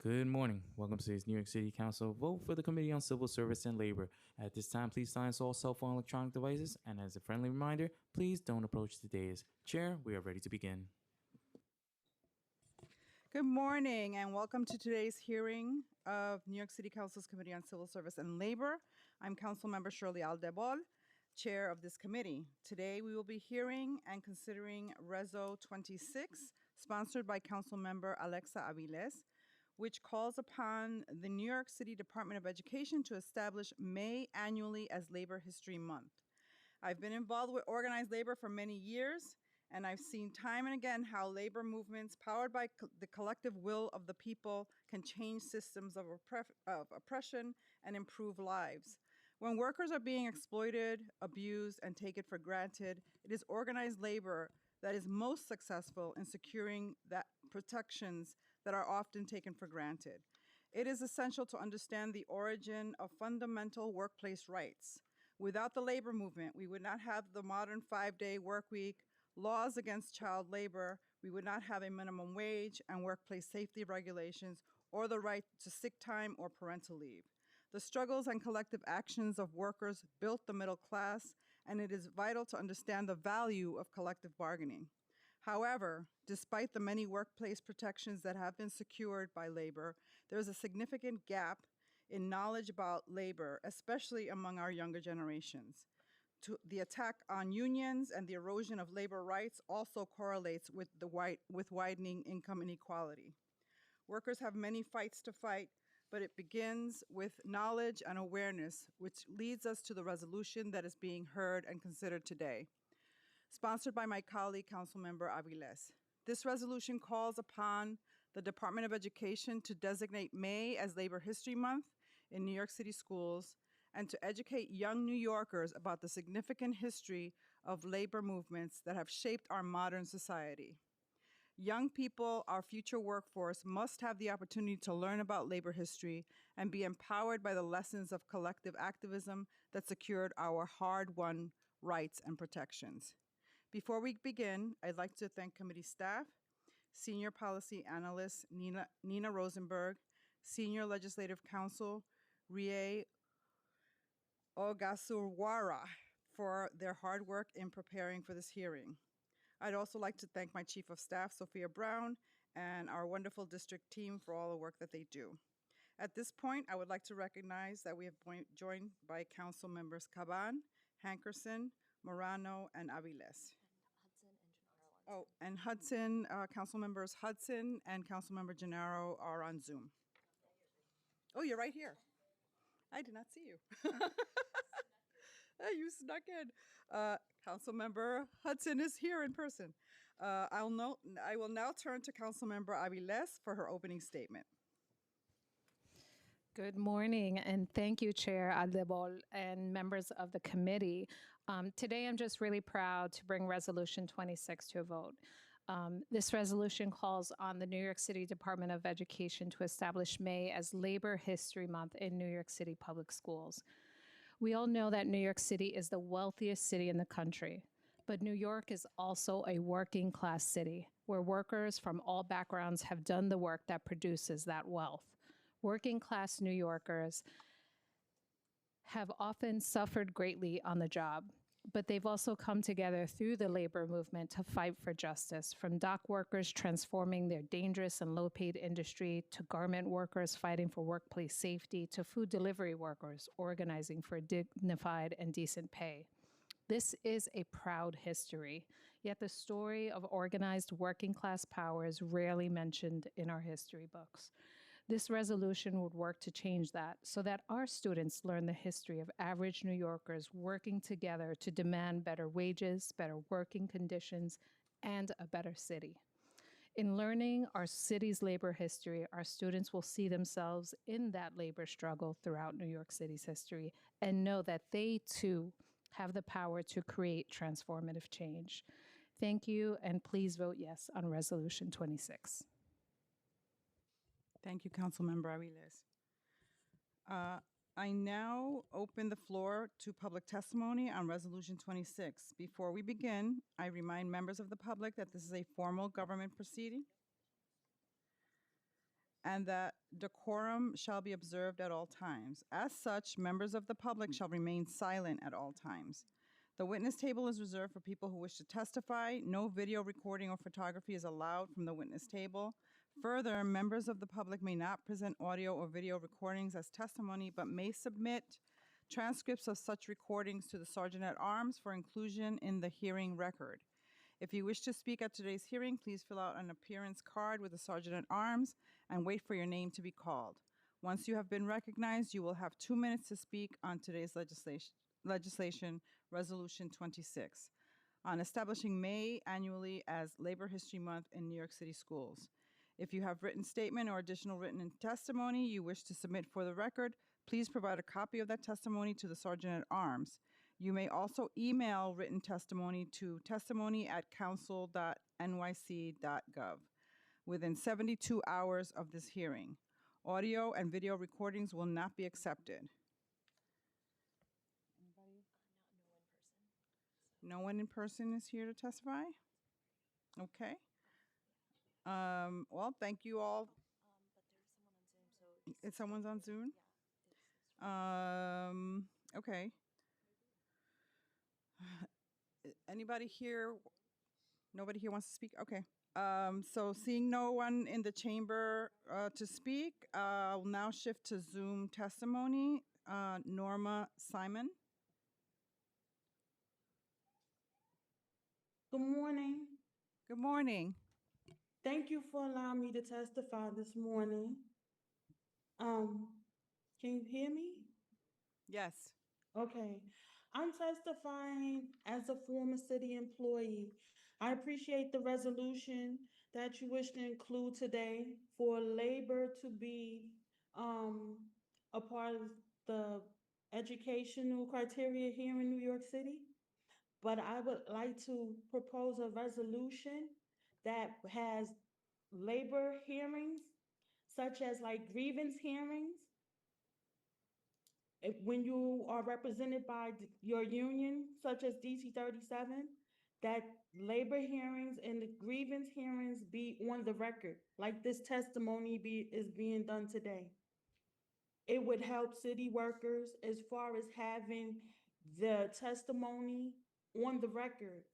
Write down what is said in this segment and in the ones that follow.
Good morning. Welcome to today's New York City Council vote for the Committee on Civil Service and Labor. At this time, please silence all cell phone electronic devices. And as a friendly reminder, please don't approach the dais. Chair, we are ready to begin. Good morning and welcome to today's hearing of New York City Council's Committee on Civil Service and Labor. I'm Councilmember Shirley Aldebol, chair of this committee. Today we will be hearing and considering Reso 26, sponsored by Councilmember Alexa Aviles, which calls upon the New York City Department of Education to establish May annually as Labor History Month. I've been involved with organized labor for many years, and I've seen time and again how labor movements powered by the collective will of the people can change systems of oppression and improve lives. When workers are being exploited, abused, and taken for granted, it is organized labor that is most successful in securing that protections that are often taken for granted. It is essential to understand the origin of fundamental workplace rights. Without the labor movement, we would not have the modern 5-day work week, laws against child labor, we would not have a minimum wage and workplace safety regulations, or the right to sick time or parental leave. The struggles and collective actions of workers built the middle class, and it is vital to understand the value of collective bargaining. However, despite the many workplace protections that have been secured by labor, there is a significant gap in knowledge about labor, especially among our younger generations. The attack on unions and the erosion of labor rights also correlates with widening income inequality. Workers have many fights to fight, but it begins with knowledge and awareness, which leads us to the resolution that is being heard and considered today. Sponsored by my colleague, Councilmember Aviles. This resolution calls upon the Department of Education to designate May as Labor History Month in New York City schools and to educate young New Yorkers about the significant history of labor movements that have shaped our modern society. Young people, our future workforce, must have the opportunity to learn about labor history and be empowered by the lessons of collective activism that secured our hard-won rights and protections. Before we begin, I'd like to thank committee staff, Senior Policy Analyst Nina Rosenberg, Senior Legislative Counsel Rie Ogasurwara for their hard work in preparing for this hearing. I'd also like to thank my Chief of Staff, Sophia Brown, and our wonderful district team for all the work that they do. At this point, I would like to recognize that we have joined by Council Members Caban, Hankerson, Morano, and Aviles. And Hudson, Council Members Hudson and Councilmember Gennaro are on Zoom. Oh, you're right here. I did not see you. You snuck in. Councilmember Hudson is here in person. I will now turn to Councilmember Aviles for her opening statement. Good morning, and thank you, Chair Aldebol and members of the committee. Today, I'm just really proud to bring Resolution 26 to a vote. This resolution calls on the New York City Department of Education to establish May as Labor History Month in New York City public schools. We all know that New York City is the wealthiest city in the country, but New York is also a working class city where workers from all backgrounds have done the work that produces that wealth. Working class New Yorkers have often suffered greatly on the job, but they've also come together through the labor movement to fight for justice, from dock workers transforming their dangerous and low-paid industry, to garment workers fighting for workplace safety, to food delivery workers organizing for dignified and decent pay. This is a proud history, yet the story of organized working class power is rarely mentioned in our history books. This resolution would work to change that so that our students learn the history of average New Yorkers working together to demand better wages, better working conditions, and a better city. In learning our city's labor history, our students will see themselves in that labor struggle throughout New York City's history and know that they too have the power to create transformative change. Thank you, and please vote yes on Resolution 26. Thank you, Councilmember Aviles. I now open the floor to public testimony on Resolution 26. Before we begin, I remind members of the public that this is a formal government proceeding and that decorum shall be observed at all times. As such, members of the public shall remain silent at all times. The witness table is reserved for people who wish to testify. No video recording or photography is allowed from the witness table. Further, members of the public may not present audio or video recordings as testimony, but may submit transcripts of such recordings to the Sergeant at Arms for inclusion in the hearing record. If you wish to speak at today's hearing, please fill out an appearance card with the Sergeant at Arms and wait for your name to be called. Once you have been recognized, you will have 2 minutes to speak on today's legislation, Resolution 26, on establishing May annually as Labor History Month in New York City schools. If you have written statement or additional written testimony you wish to submit for the record, please provide a copy of that testimony to the Sergeant at Arms. You may also email written testimony to testimony@council.nyc.gov within 72 hours of this hearing. Audio and video recordings will not be accepted. No one in person is here to testify? Okay. Well, thank you all. If someone's on Zoom? Okay. Anybody here? Nobody here wants to speak? Okay. So seeing no one in the chamber to speak, I'll now shift to Zoom testimony. Norma Simon. Good morning. Good morning. Thank you for allowing me to testify this morning. Can you hear me? Yes. Okay. I'm testifying as a former city employee. I appreciate the resolution that you wish to include today for labor to be a part of the educational criteria here in New York City. But I would like to propose a resolution that has labor hearings, such as like grievance hearings. When you are represented by your union, such as DC 37, that labor hearings and the grievance hearings be on the record, like this testimony is being done today. It would help city workers as far as having the testimony on the record,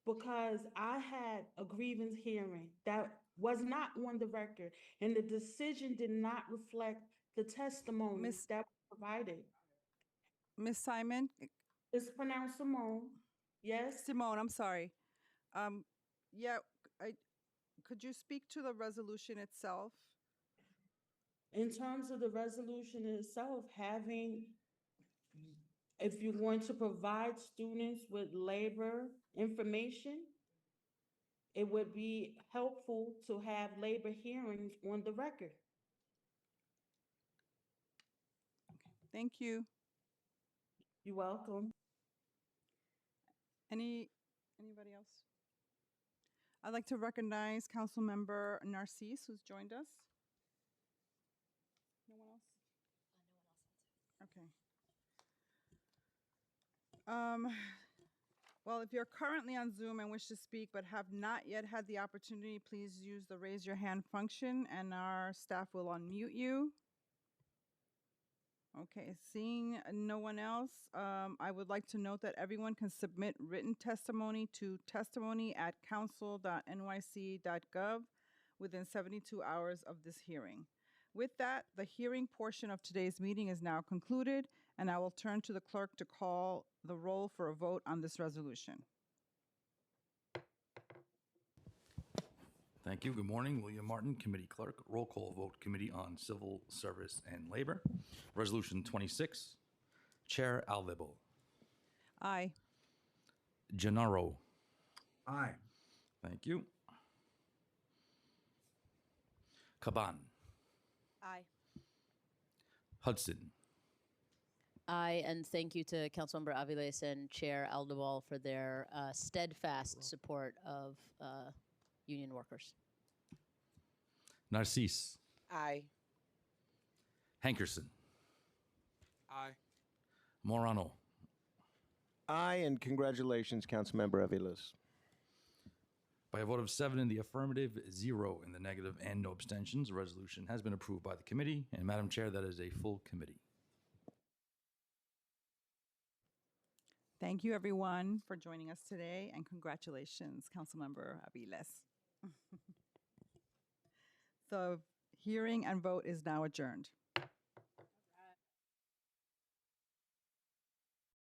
because I had a grievance hearing that was not on the record, and the decision did not reflect the testimony Miss- that was provided. Miss Simon, It's pronounced Simone. Yes? Simone, I'm sorry. Yeah, could you speak to the resolution itself? In terms of the resolution itself, if you're going to provide students with labor information, it would be helpful to have labor hearings on the record. Thank you. You're welcome. Anybody else? I'd like to recognize Councilmember Narcisse, who's joined us. No one else? Okay. Well, if you're currently on Zoom and wish to speak but have not yet had the opportunity, please use the raise your hand function and our staff will unmute you. Okay, seeing no one else, I would like to note that everyone can submit written testimony to testimony@council.nyc.gov within 72 hours of this hearing. With that, the hearing portion of today's meeting is now concluded, and I will turn to the clerk to call the roll for a vote on this resolution. Thank you. Good morning. William Martin, Committee Clerk. Roll call vote, Committee on Civil Service and Labor. Resolution 26. Chair Aldebo. Aye. Gennaro. Aye. Thank you. Caban. Aye. Hudson. Aye, and thank you to Councilmember Aviles and Chair Aldebal for their steadfast support of union workers. Nycc. Aye. Hankerson. Aye. Morano. Aye, and congratulations, Councilmember Aviles. By a vote of 7 in the affirmative, 0 in the negative, and no abstentions, the resolution has been approved by the committee. And Madam Chair, that is a full committee. Thank you, everyone, for joining us today, and congratulations, Councilmember Aviles. The hearing and vote is now adjourned.